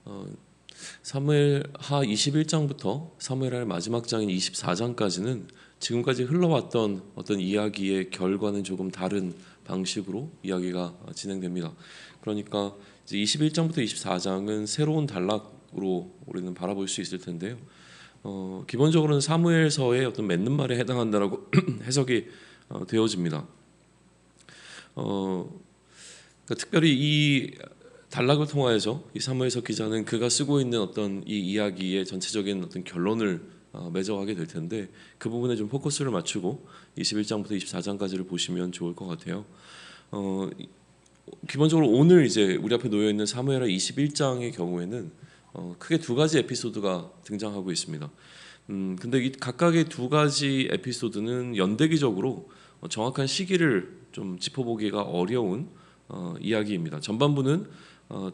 어, 사무엘하 21장부터 사무엘하 마지막 장인 24장까지는 지금까지 흘러왔던 어떤 이야기의 결과는 조금 다른 방식으로 이야기가 진행됩니다. 그러니까 이제 21장부터 24장은 새로운 단락으로 우리는 바라볼 수 있을 텐데요. 기본적으로는 사무엘서의 어떤 맺는 말에 해당한다라고 해석이 되어집니다. 그러니까 특별히 이 단락을 통하여서 이 사무엘서 기자는 그가 쓰고 있는 어떤 이 이야기의 전체적인 어떤 결론을 맺어가게 될 텐데 그 부분에 좀 포커스를 맞추고 21장부터 24장까지를 보시면 좋을 것 같아요. 기본적으로 오늘 이제 우리 앞에 놓여 있는 사무엘하 21장의 경우에는 크게 두 가지 에피소드가 등장하고 있습니다. 근데 이 각각의 두 가지 에피소드는 연대기적으로 정확한 시기를 좀 짚어보기가 어려운 이야기입니다. 전반부는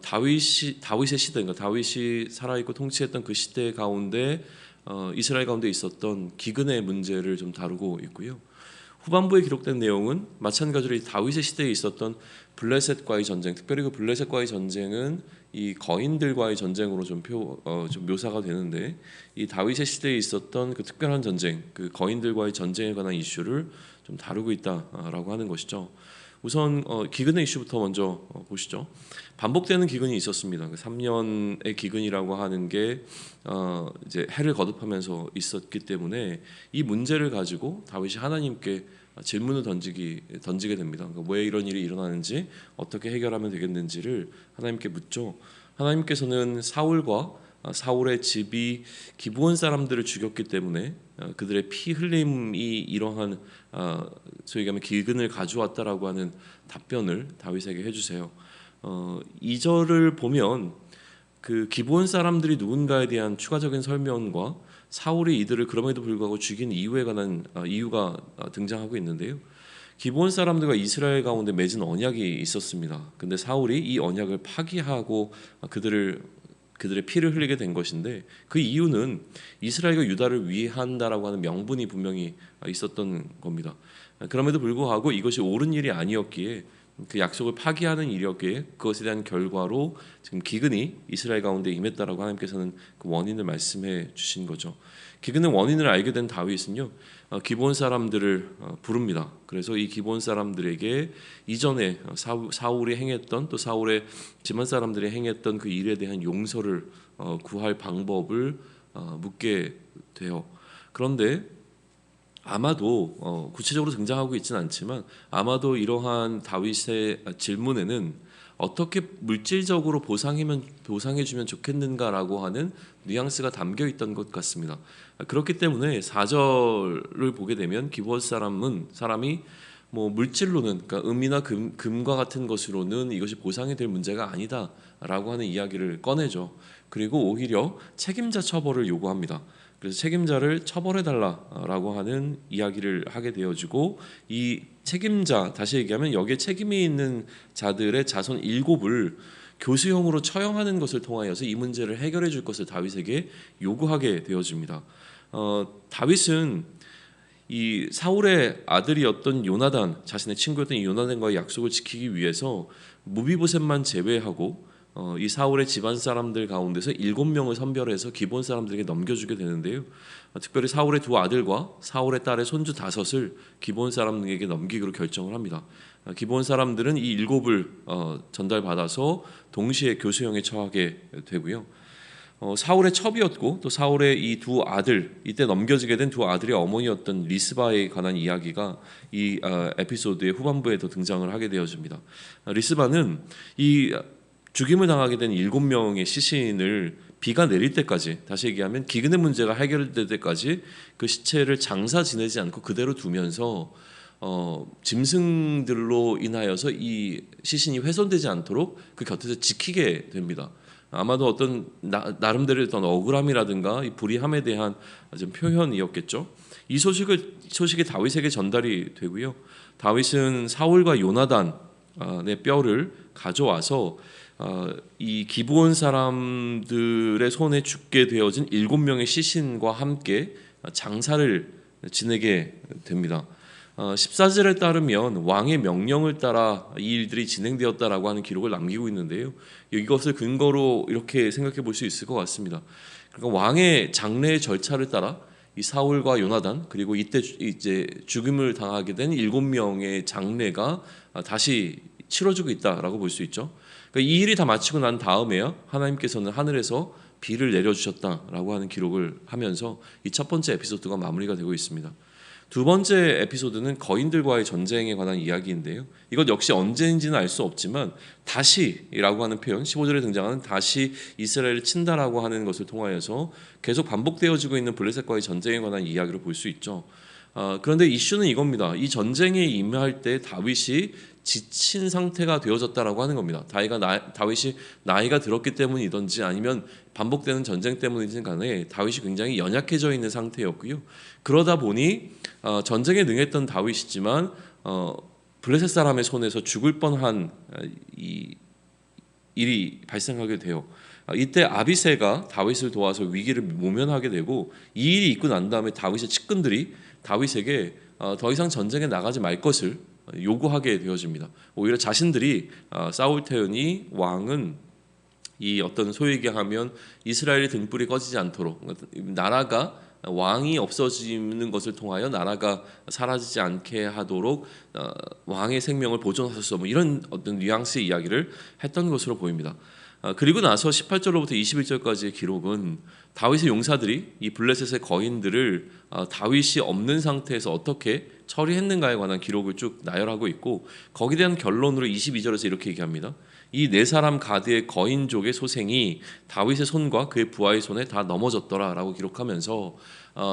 다윗의 시대, 그러니까 다윗이 살아있고 통치했던 그 시대 가운데 이스라엘 가운데 있었던 기근의 문제를 좀 다루고 있고요. 후반부에 기록된 내용은 마찬가지로 이 다윗의 시대에 있었던 블레셋과의 전쟁, 특별히 그 블레셋과의 전쟁은 이 거인들과의 전쟁으로 좀 묘사가 되는데 이 다윗의 시대에 있었던 그 특별한 전쟁, 그 거인들과의 전쟁에 관한 이슈를 좀 다루고 있다라고 하는 것이죠. 우선 기근의 이슈부터 먼저 보시죠. 반복되는 기근이 있었습니다. 3년의 기근이라고 하는 게 이제 해를 거듭하면서 있었기 때문에 이 문제를 가지고 다윗이 하나님께 질문을 던지게 됩니다. 그러니까 왜 이런 일이 일어나는지, 어떻게 해결하면 되겠는지를 하나님께 묻죠. 하나님께서는 사울과 사울의 집이 기브온 사람들을 죽였기 때문에 그들의 피 흘림이 이러한 소위 얘기하면 기근을 가져왔다라고 하는 답변을 다윗에게 해주세요. 2절을 보면 그 기브온 사람들이 누군가에 대한 추가적인 설명과 사울이 이들을 그럼에도 불구하고 죽인 이유에 관한 이유가 등장하고 있는데요. 기브온 사람들과 이스라엘 가운데 맺은 언약이 있었습니다. 근데 사울이 이 언약을 파기하고 그들의 피를 흘리게 된 것인데 그 이유는 이스라엘과 유다를 위한다라고 하는 명분이 분명히 있었던 겁니다. 그럼에도 불구하고 이것이 옳은 일이 아니었기에 그 약속을 파기하는 일이었기에 그것에 대한 결과로 지금 기근이 이스라엘 가운데 임했다라고 하나님께서는 그 원인을 말씀해 주신 거죠. 기근의 원인을 알게 된 다윗은요 기브온 사람들을 부릅니다. 그래서 이 기브온 사람들에게 이전에 사울이 행했던 또 사울의 집안 사람들이 행했던 그 일에 대한 용서를 구할 방법을 묻게 돼요. 그런데 아마도 구체적으로 등장하고 있지는 않지만 아마도 이러한 다윗의 질문에는 어떻게 물질적으로 보상해주면 좋겠는가라고 하는 뉘앙스가 담겨 있던 것 같습니다. 그렇기 때문에 4절을 보게 되면 기브온 사람이 뭐 물질로는 그러니까 금이나 금과 같은 것으로는 이것이 보상이 될 문제가 아니다라고 하는 이야기를 꺼내죠. 그리고 오히려 책임자 처벌을 요구합니다. 그래서 책임자를 처벌해달라라고 하는 이야기를 하게 되어지고 이 책임자, 다시 얘기하면 여기에 책임이 있는 자들의 자손 7을 교수형으로 처형하는 것을 통하여서 이 문제를 해결해 줄 것을 다윗에게 요구하게 되어집니다. 다윗은 이 사울의 아들이었던 요나단, 자신의 친구였던 이 요나단과의 약속을 지키기 위해서 무비보셋만 제외하고 이 사울의 집안 사람들 가운데서 7명을 선별해서 기브온 사람들에게 넘겨주게 되는데요. 특별히 사울의 두 아들과 사울의 딸의 손주 5을 기브온 사람들에게 넘기기로 결정을 합니다. 기브온 사람들은 이 7을 전달받아서 동시에 교수형에 처하게 되고요. 사울의 첩이었고 또 사울의 이 두 아들, 이때 넘겨지게 된 두 아들의 어머니였던 리스바에 관한 이야기가 이 에피소드의 후반부에도 등장을 하게 되어집니다. 리스바는 이 죽임을 당하게 된 7명의 시신을 비가 내릴 때까지, 다시 얘기하면 기근의 문제가 해결될 때까지 그 시체를 장사 지내지 않고 그대로 두면서 짐승들로 인하여서 이 시신이 훼손되지 않도록 그 곁에서 지키게 됩니다. 아마도 어떤 나름대로 어떤 억울함이라든가 이 불의함에 대한 좀 표현이었겠죠. 이 소식이 다윗에게 전달이 되고요. 다윗은 사울과 요나단의 뼈를 가져와서 이 기브온 사람들의 손에 죽게 되어진 7명의 시신과 함께 장사를 지내게 됩니다. 14절에 따르면 왕의 명령을 따라 이 일들이 진행되었다라고 하는 기록을 남기고 있는데요. 이것을 근거로 이렇게 생각해 볼 수 있을 것 같습니다. 그러니까 왕의 장례의 절차를 따라 이 사울과 요나단 그리고 이때 이제 죽음을 당하게 된 7명의 장례가 다시 치러지고 있다라고 볼 수 있죠. 그러니까 이 일이 다 마치고 난 다음에야 하나님께서는 하늘에서 비를 내려주셨다라고 하는 기록을 하면서 이 첫 번째 에피소드가 마무리가 되고 있습니다. 두 번째 에피소드는 거인들과의 전쟁에 관한 이야기인데요. 이것 역시 언제인지는 알 수 없지만 다시라고 하는 표현, 15절에 등장하는 다시 이스라엘을 친다라고 하는 것을 통하여서 계속 반복되어지고 있는 블레셋과의 전쟁에 관한 이야기를 볼 수 있죠. 그런데 이슈는 이겁니다. 이 전쟁에 임할 때 다윗이 지친 상태가 되어졌다라고 하는 겁니다. 다윗이 나이가 들었기 때문이든지 아니면 반복되는 전쟁 때문이든 간에 다윗이 굉장히 연약해져 있는 상태였고요. 그러다 보니 전쟁에 능했던 다윗이지만 블레셋 사람의 손에서 죽을 뻔한 이 일이 발생하게 돼요. 이때 아비새가 다윗을 도와서 위기를 모면하게 되고 이 일이 있고 난 다음에 다윗의 측근들이 다윗에게 더 이상 전쟁에 나가지 말 것을 요구하게 되어집니다. 오히려 자신들이 싸울 테니 왕은 이 어떤 소위 얘기하면 이스라엘의 등불이 꺼지지 않도록 나라가 왕이 없어지는 것을 통하여 나라가 사라지지 않게 하도록 왕의 생명을 보존하소서 뭐 이런 어떤 뉘앙스의 이야기를 했던 것으로 보입니다. 그리고 나서 18절로부터 21절까지의 기록은 다윗의 용사들이 이 블레셋의 거인들을 다윗이 없는 상태에서 어떻게 처리했는가에 관한 기록을 쭉 나열하고 있고 거기에 대한 결론으로 22절에서 이렇게 얘기합니다. 이 네 사람 가드의 거인족의 소생이 다윗의 손과 그의 부하의 손에 다 넘어졌더라라고 기록하면서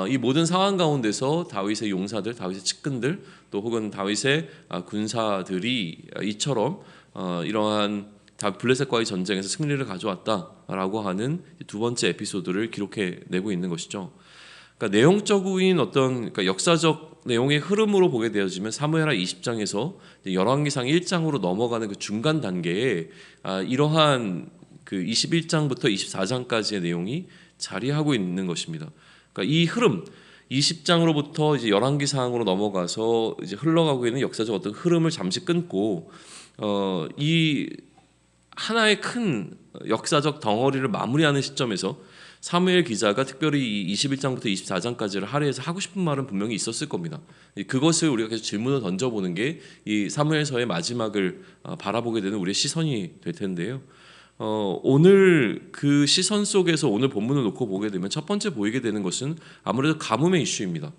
이 모든 상황 가운데서 다윗의 용사들, 다윗의 측근들 또 혹은 다윗의 군사들이 이처럼 이러한 블레셋과의 전쟁에서 승리를 가져왔다라고 하는 두 번째 에피소드를 기록해 내고 있는 것이죠. 그러니까 내용적인 그러니까 역사적 내용의 흐름으로 보게 되어지면 사무엘하 20장에서 열왕기상 1장으로 넘어가는 그 중간 단계에 이러한 그 21장부터 24장까지의 내용이 자리하고 있는 것입니다. 그러니까 이 흐름 20장으로부터 이제 열왕기상으로 넘어가서 이제 흘러가고 있는 역사적 어떤 흐름을 잠시 끊고 이 하나의 큰 역사적 덩어리를 마무리하는 시점에서 사무엘 기자가 특별히 21장부터 24장까지를 할애해서 하고 싶은 말은 분명히 있었을 겁니다. 그것을 우리가 계속 질문을 던져보는 게 이 사무엘서의 마지막을 바라보게 되는 우리의 시선이 될 텐데요. 오늘 그 시선 속에서 오늘 본문을 놓고 보게 되면 첫 번째 보이게 되는 것은 아무래도 가뭄의 이슈입니다.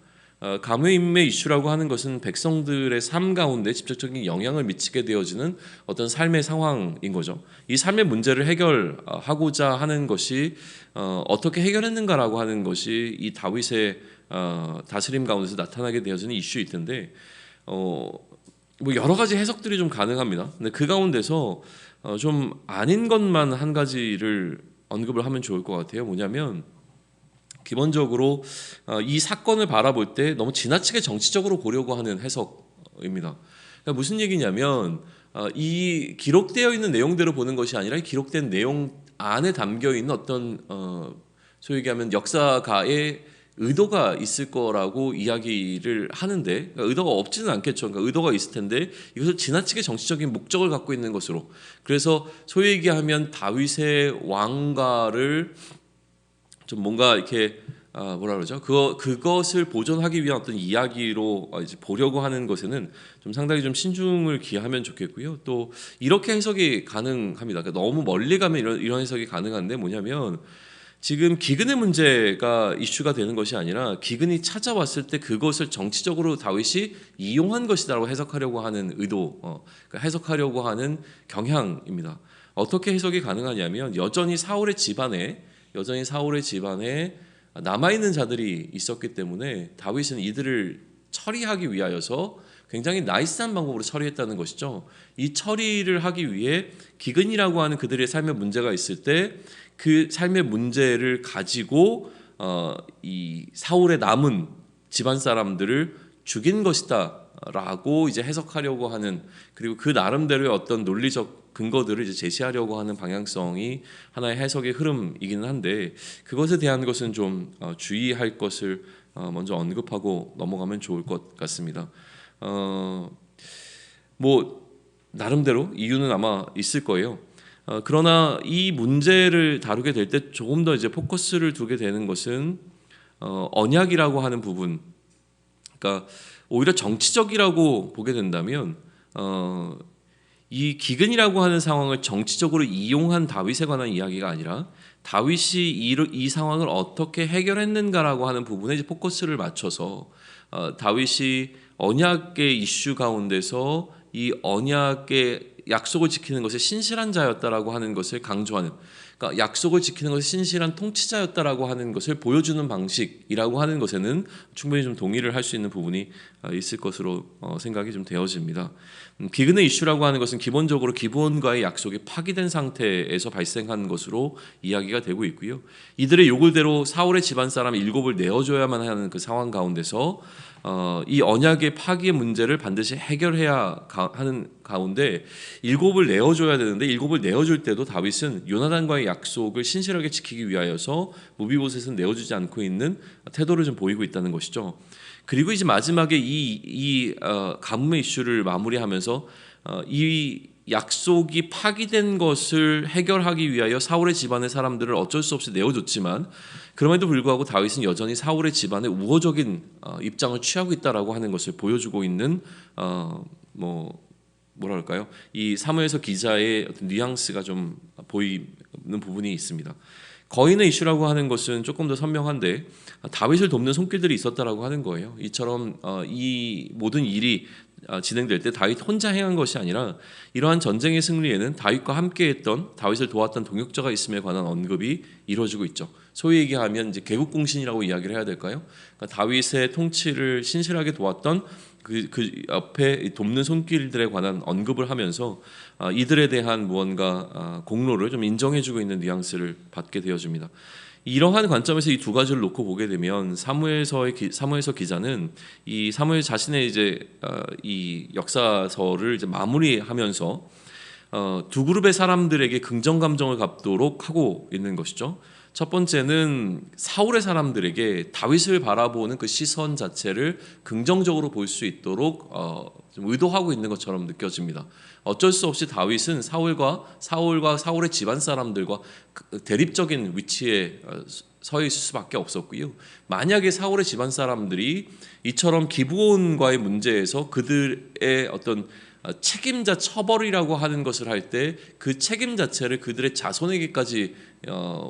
가뭄의 이슈라고 하는 것은 백성들의 삶 가운데 직접적인 영향을 미치게 되어지는 어떤 삶의 상황인 거죠. 이 삶의 문제를 해결하고자 하는 것이 어떻게 해결했는가라고 하는 것이 이 다윗의 다스림 가운데서 나타나게 되어지는 이슈일 텐데 뭐 여러 가지 해석들이 좀 가능합니다. 근데 그 가운데서 좀 아닌 것만 한 가지를 언급을 하면 좋을 것 같아요. 뭐냐면 기본적으로 이 사건을 바라볼 때 너무 지나치게 정치적으로 보려고 하는 해석입니다. 그러니까 무슨 얘기냐면 이 기록되어 있는 내용대로 보는 것이 아니라 기록된 내용 안에 담겨 있는 어떤 소위 얘기하면 역사가의 의도가 있을 거라고 이야기를 하는데 그러니까 의도가 없지는 않겠죠. 그러니까 의도가 있을 텐데 이것을 지나치게 정치적인 목적을 갖고 있는 것으로 그래서 소위 얘기하면 다윗의 왕가를 좀 뭔가 이렇게 뭐라 그러죠? 그것을 보존하기 위한 어떤 이야기로 이제 보려고 하는 것에는 좀 상당히 좀 신중을 기하면 좋겠고요. 또 이렇게 해석이 가능합니다. 그러니까 너무 멀리 가면 이런 해석이 가능한데 뭐냐면 지금 기근의 문제가 이슈가 되는 것이 아니라 기근이 찾아왔을 때 그것을 정치적으로 다윗이 이용한 것이다라고 해석하려고 하는 의도, 그러니까 해석하려고 하는 경향입니다. 어떻게 해석이 가능하냐면 여전히 사울의 집안에 남아있는 자들이 있었기 때문에 다윗은 이들을 처리하기 위하여서 굉장히 나이스한 방법으로 처리했다는 것이죠. 이 처리를 하기 위해 기근이라고 하는 그들의 삶의 문제가 있을 때 그 삶의 문제를 가지고 이 사울의 남은 집안 사람들을 죽인 것이다라고 이제 해석하려고 하는 그리고 그 나름대로의 어떤 논리적 근거들을 이제 제시하려고 하는 방향성이 하나의 해석의 흐름이기는 한데 그것에 대한 것은 좀 주의할 것을 먼저 언급하고 넘어가면 좋을 것 같습니다. 뭐 나름대로 이유는 아마 있을 거예요. 그러나 이 문제를 다루게 될 때 조금 더 이제 포커스를 두게 되는 것은 언약이라고 하는 부분. 그러니까 오히려 정치적이라고 보게 된다면 이 기근이라고 하는 상황을 정치적으로 이용한 다윗에 관한 이야기가 아니라 다윗이 이 상황을 어떻게 해결했는가라고 하는 부분에 이제 포커스를 맞춰서 다윗이 언약의 이슈 가운데서 이 언약의 약속을 지키는 것에 신실한 자였다라고 하는 것을 강조하는, 그러니까 약속을 지키는 것에 신실한 통치자였다라고 하는 것을 보여주는 방식이라고 하는 것에는 충분히 좀 동의를 할 수 있는 부분이 있을 것으로 생각이 좀 되어집니다. 기근의 이슈라고 하는 것은 기본적으로 기브온과의 약속이 파기된 상태에서 발생한 것으로 이야기가 되고 있고요. 이들의 요구대로 사울의 집안 사람 7을 내어줘야만 하는 그 상황 가운데서 이 언약의 파기의 문제를 반드시 해결해야 하는 가운데 7을 내어줘야 되는데 7을 내어줄 때도 다윗은 요나단과의 약속을 신실하게 지키기 위하여서 무비보셋은 내어주지 않고 있는 태도를 좀 보이고 있다는 것이죠. 그리고 이제 마지막에 이 가뭄의 이슈를 마무리하면서 이 약속이 파기된 것을 해결하기 위하여 사울의 집안의 사람들을 어쩔 수 없이 내어줬지만 그럼에도 불구하고 다윗은 여전히 사울의 집안에 우호적인 입장을 취하고 있다라고 하는 것을 보여주고 있는 뭐랄까요? 이 사무엘서 기자의 어떤 뉘앙스가 좀 보이는 부분이 있습니다. 거인의 이슈라고 하는 것은 조금 더 선명한데 다윗을 돕는 손길들이 있었다라고 하는 거예요. 이처럼 이 모든 일이 진행될 때 다윗 혼자 행한 것이 아니라 이러한 전쟁의 승리에는 다윗과 함께했던 다윗을 도왔던 동역자가 있음에 관한 언급이 이루어지고 있죠. 소위 얘기하면 이제 개국공신이라고 이야기를 해야 될까요? 그러니까 다윗의 통치를 신실하게 도왔던 그 옆에 돕는 손길들에 관한 언급을 하면서 이들에 대한 무언가 공로를 좀 인정해주고 있는 뉘앙스를 받게 되어집니다. 이러한 관점에서 이 두 가지를 놓고 보게 되면 사무엘서 기자는 이 사무엘 자신의 이제 이 역사서를 이제 마무리하면서 두 그룹의 사람들에게 긍정 감정을 갖도록 하고 있는 것이죠. 첫 번째는 사울의 사람들에게 다윗을 바라보는 그 시선 자체를 긍정적으로 볼 수 있도록 좀 의도하고 있는 것처럼 느껴집니다. 어쩔 수 없이 다윗은 사울과 사울의 집안 사람들과 대립적인 위치에 서 있을 수밖에 없었고요. 만약에 사울의 집안 사람들이 이처럼 기브온과의 문제에서 그들의 어떤 책임자 처벌이라고 하는 것을 할 때 그 책임 자체를 그들의 자손에게까지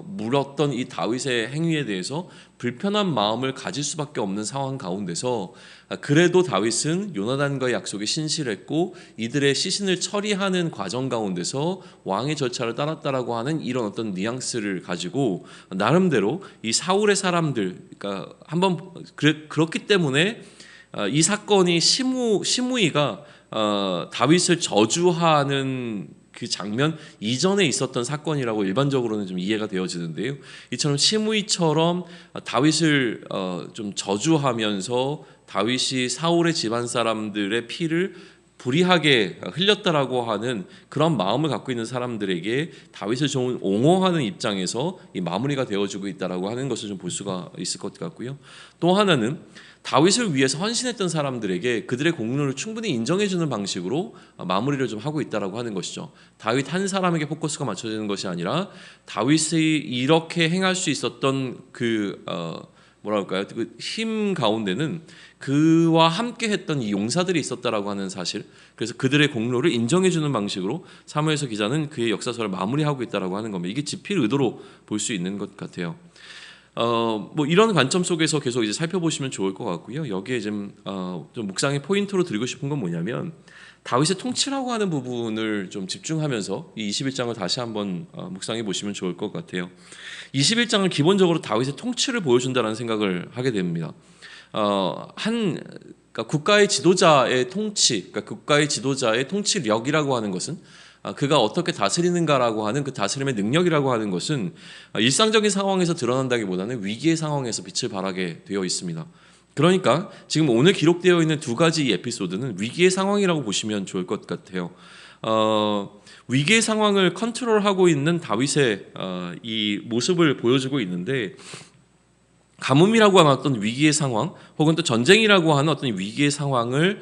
물었던 이 다윗의 행위에 대해서 불편한 마음을 가질 수밖에 없는 상황 가운데서 그래도 다윗은 요나단과의 약속에 신실했고 이들의 시신을 처리하는 과정 가운데서 왕의 절차를 따랐다라고 하는 이런 어떤 뉘앙스를 가지고 나름대로 이 사울의 사람들, 그러니까 한번 그렇기 때문에 이 사건이 시므이가 다윗을 저주하는 그 장면 이전에 있었던 사건이라고 일반적으로는 좀 이해가 되어지는데요. 이처럼 시므이처럼 다윗을 좀 저주하면서 다윗이 사울의 집안 사람들의 피를 불의하게 흘렸다라고 하는 그런 마음을 갖고 있는 사람들에게 다윗을 좀 옹호하는 입장에서 이 마무리가 되어지고 있다라고 하는 것을 좀 볼 수가 있을 것 같고요. 또 하나는 다윗을 위해서 헌신했던 사람들에게 그들의 공로를 충분히 인정해주는 방식으로 마무리를 좀 하고 있다라고 하는 것이죠. 다윗 한 사람에게 포커스가 맞춰지는 것이 아니라 다윗이 이렇게 행할 수 있었던 그 힘 가운데는 그와 함께했던 이 용사들이 있었다라고 하는 사실, 그래서 그들의 공로를 인정해주는 방식으로 사무엘서 기자는 그의 역사서를 마무리하고 있다라고 하는 겁니다. 이게 지필 의도로 볼 수 있는 것 같아요. 이런 관점 속에서 계속 이제 살펴보시면 좋을 것 같고요. 여기에 좀 묵상의 포인트로 드리고 싶은 건 뭐냐면 다윗의 통치라고 하는 부분을 좀 집중하면서 이 21장을 다시 한번 묵상해 보시면 좋을 것 같아요. 21장은 기본적으로 다윗의 통치를 보여준다는 생각을 하게 됩니다. 그러니까 국가의 지도자의 통치, 그러니까 국가의 지도자의 통치력이라고 하는 것은 그가 어떻게 다스리는가라고 하는 그 다스림의 능력이라고 하는 것은 일상적인 상황에서 드러난다기보다는 위기의 상황에서 빛을 발하게 되어 있습니다. 그러니까 지금 오늘 기록되어 있는 두 가지 이 에피소드는 위기의 상황이라고 보시면 좋을 것 같아요. 위기의 상황을 컨트롤하고 있는 다윗의 이 모습을 보여주고 있는데 가뭄이라고 하는 어떤 위기의 상황, 혹은 또 전쟁이라고 하는 어떤 위기의 상황을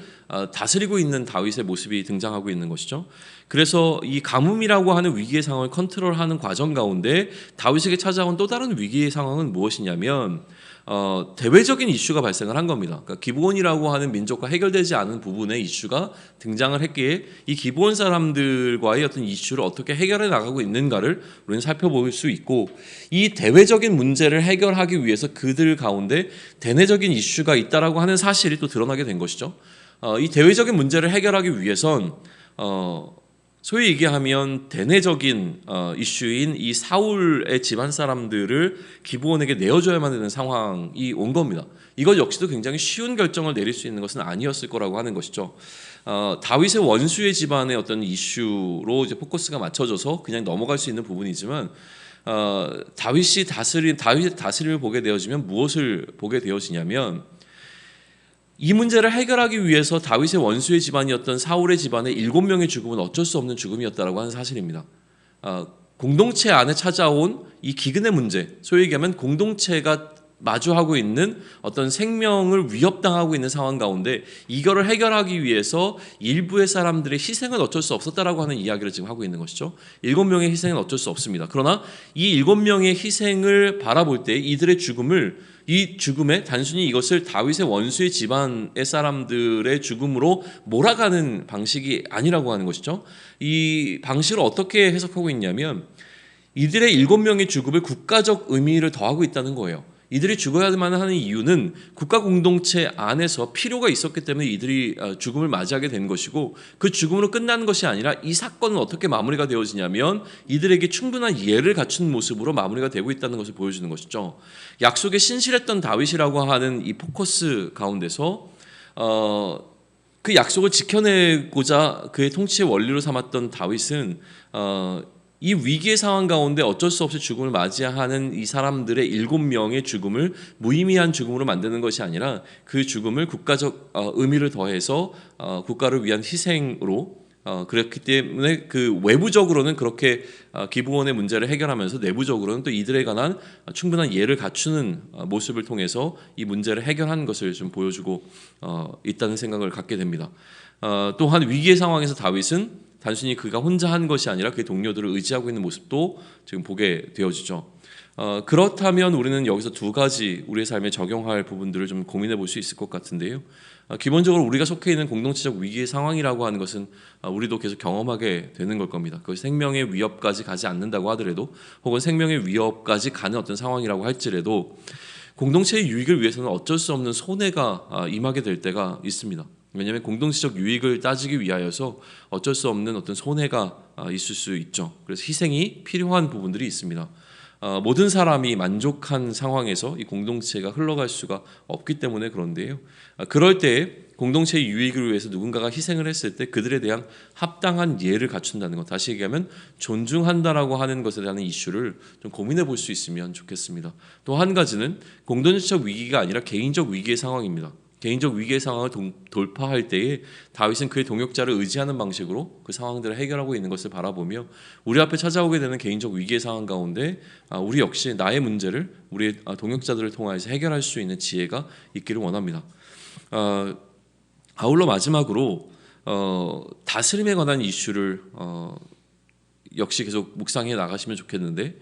다스리고 있는 다윗의 모습이 등장하고 있는 것이죠. 그래서 이 가뭄이라고 하는 위기의 상황을 컨트롤하는 과정 가운데 다윗에게 찾아온 또 다른 위기의 상황은 무엇이냐면 대외적인 이슈가 발생을 한 겁니다. 그러니까 기브온이라고 하는 민족과 해결되지 않은 부분의 이슈가 등장을 했기에 이 기브온 사람들과의 어떤 이슈를 어떻게 해결해 나가고 있는가를 우리는 살펴볼 수 있고, 이 대외적인 문제를 해결하기 위해서 그들 가운데 대내적인 이슈가 있다라고 하는 사실이 또 드러나게 된 것이죠. 이 대외적인 문제를 해결하기 위해선 소위 얘기하면 대내적인 이슈인 이 사울의 집안 사람들을 기브온에게 내어줘야만 되는 상황이 온 겁니다. 이것 역시도 굉장히 쉬운 결정을 내릴 수 있는 것은 아니었을 거라고 하는 것이죠. 다윗의 원수의 집안의 어떤 이슈로 이제 포커스가 맞춰져서 그냥 넘어갈 수 있는 부분이지만, 다윗의 다스림을 보게 되어지면 무엇을 보게 되어지냐면, 이 문제를 해결하기 위해서 다윗의 원수의 집안이었던 사울의 집안의 7명의 죽음은 어쩔 수 없는 죽음이었다라고 하는 사실입니다. 공동체 안에 찾아온 이 기근의 문제, 소위 얘기하면 공동체가 마주하고 있는 어떤 생명을 위협당하고 있는 상황 가운데 이거를 해결하기 위해서 일부의 사람들의 희생은 어쩔 수 없었다라고 하는 이야기를 지금 하고 있는 것이죠. 7명의 희생은 어쩔 수 없습니다. 그러나 이 7명의 희생을 바라볼 때 이들의 이 죽음에 단순히 이것을 다윗의 원수의 집안의 사람들의 죽음으로 몰아가는 방식이 아니라고 하는 것이죠. 이 방식을 어떻게 해석하고 있냐면, 이들의 7명의 죽음을 국가적 의미를 더하고 있다는 거예요. 이들이 죽어야만 하는 이유는 국가 공동체 안에서 필요가 있었기 때문에 이들이 죽음을 맞이하게 된 것이고, 그 죽음으로 끝나는 것이 아니라 이 사건은 어떻게 마무리가 되어지냐면 이들에게 충분한 예를 갖춘 모습으로 마무리가 되고 있다는 것을 보여주는 것이죠. 약속에 신실했던 다윗이라고 하는 이 포커스 가운데서 그 약속을 지켜내고자 그의 통치의 원리로 삼았던 다윗은 이 위기의 상황 가운데 어쩔 수 없이 죽음을 맞이하는 이 사람들의 7명의 죽음을 무의미한 죽음으로 만드는 것이 아니라 그 죽음을 국가적 의미를 더해서 국가를 위한 희생으로, 그렇기 때문에 그 외부적으로는 그렇게 기브온의 문제를 해결하면서 내부적으로는 또 이들에 관한 충분한 예를 갖추는 모습을 통해서 이 문제를 해결하는 것을 좀 보여주고 있다는 생각을 갖게 됩니다. 또한 위기의 상황에서 다윗은 단순히 그가 혼자 한 것이 아니라 그의 동료들을 의지하고 있는 모습도 지금 보게 되어지죠. 그렇다면 우리는 여기서 두 가지 우리의 삶에 적용할 부분들을 좀 고민해 볼 수 있을 것 같은데요. 기본적으로 우리가 속해 있는 공동체적 위기의 상황이라고 하는 것은 우리도 계속 경험하게 되는 걸 겁니다. 그것이 생명의 위협까지 가지 않는다고 하더라도, 혹은 생명의 위협까지 가는 어떤 상황이라고 할지라도 공동체의 유익을 위해서는 어쩔 수 없는 손해가 임하게 될 때가 있습니다. 왜냐하면 공동체적 유익을 따지기 위하여서 어쩔 수 없는 어떤 손해가 있을 수 있죠. 그래서 희생이 필요한 부분들이 있습니다. 모든 사람이 만족한 상황에서 이 공동체가 흘러갈 수가 없기 때문에 그런데요. 그럴 때 공동체의 유익을 위해서 누군가가 희생을 했을 때 그들에 대한 합당한 예를 갖춘다는 것, 다시 얘기하면 존중한다라고 하는 것에 대한 이슈를 좀 고민해 볼 수 있으면 좋겠습니다. 또 한 가지는 공동체적 위기가 아니라 개인적 위기의 상황입니다. 개인적 위기의 상황을 돌파할 때에 다윗은 그의 동역자를 의지하는 방식으로 그 상황들을 해결하고 있는 것을 바라보며 우리 앞에 찾아오게 되는 개인적 위기의 상황 가운데 우리 역시 나의 문제를 우리의 동역자들을 통해서 해결할 수 있는 지혜가 있기를 원합니다. 아울러 마지막으로 다스림에 관한 이슈를 역시 계속 묵상해 나가시면 좋겠는데,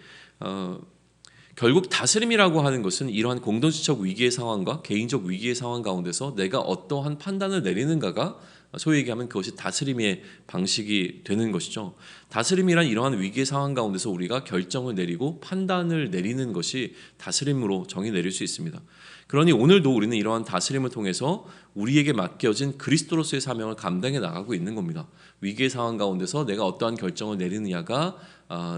결국 다스림이라고 하는 것은 이러한 공동체적 위기의 상황과 개인적 위기의 상황 가운데서 내가 어떠한 판단을 내리는가가 소위 얘기하면 그것이 다스림의 방식이 되는 것이죠. 다스림이란 이러한 위기의 상황 가운데서 우리가 결정을 내리고 판단을 내리는 것이 다스림으로 정의 내릴 수 있습니다. 그러니 오늘도 우리는 이러한 다스림을 통해서 우리에게 맡겨진 그리스도로서의 사명을 감당해 나가고 있는 겁니다. 위기의 상황 가운데서 내가 어떠한 결정을 내리느냐가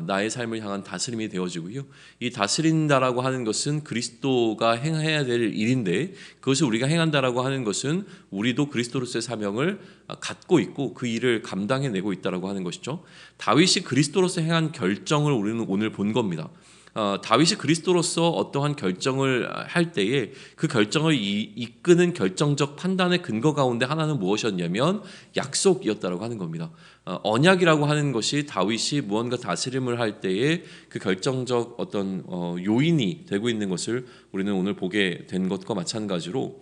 나의 삶을 향한 다스림이 되어지고요. 이 다스린다라고 하는 것은 그리스도가 행해야 될 일인데, 그것을 우리가 행한다라고 하는 것은 우리도 그리스도로서의 사명을 갖고 있고 그 일을 감당해내고 있다라고 하는 것이죠. 다윗이 그리스도로서 행한 결정을 우리는 오늘 본 겁니다. 다윗이 그리스도로서 어떠한 결정을 할 때에 그 결정을 이끄는 결정적 판단의 근거 가운데 하나는 무엇이었냐면 약속이었다라고 하는 겁니다. 언약이라고 하는 것이 다윗이 무언가 다스림을 할 때에 그 결정적 어떤 요인이 되고 있는 것을 우리는 오늘 보게 된 것과 마찬가지로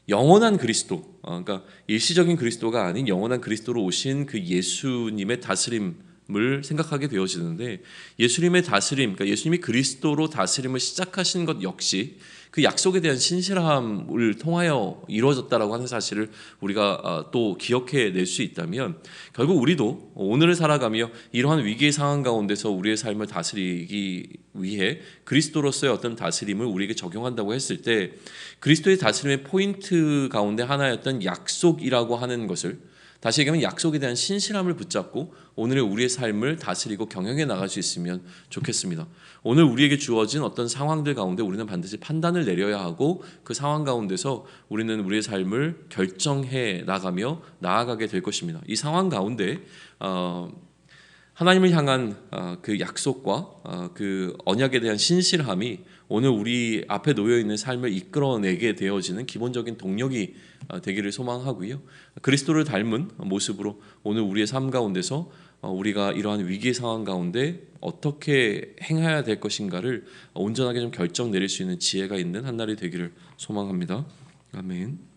영원한 그리스도, 그러니까 일시적인 그리스도가 아닌 영원한 그리스도로 오신 그 예수님의 다스림을 생각하게 되어지는데, 예수님의 다스림, 그러니까 예수님이 그리스도로 다스림을 시작하신 것 역시 그 약속에 대한 신실함을 통하여 이루어졌다라고 하는 사실을 우리가 또 기억해 낼 수 있다면, 결국 우리도 오늘을 살아가며 이러한 위기의 상황 가운데서 우리의 삶을 다스리기 위해 그리스도로서의 어떤 다스림을 우리에게 적용한다고 했을 때, 그리스도의 다스림의 포인트 가운데 하나였던 약속이라고 하는 것을, 다시 얘기하면 약속에 대한 신실함을 붙잡고 오늘의 우리의 삶을 다스리고 경영해 나갈 수 있으면 좋겠습니다. 오늘 우리에게 주어진 어떤 상황들 가운데 우리는 반드시 판단을 내려야 하고, 그 상황 가운데서 우리는 우리의 삶을 결정해 나가며 나아가게 될 것입니다. 이 상황 가운데 하나님을 향한 그 약속과 그 언약에 대한 신실함이 오늘 우리 앞에 놓여 있는 삶을 이끌어내게 되어지는 기본적인 동력이 되기를 소망하고요. 그리스도를 닮은 모습으로 오늘 우리의 삶 가운데서 우리가 이러한 위기의 상황 가운데 어떻게 행해야 될 것인가를 온전하게 좀 결정 내릴 수 있는 지혜가 있는 한 날이 되기를 소망합니다. 아멘.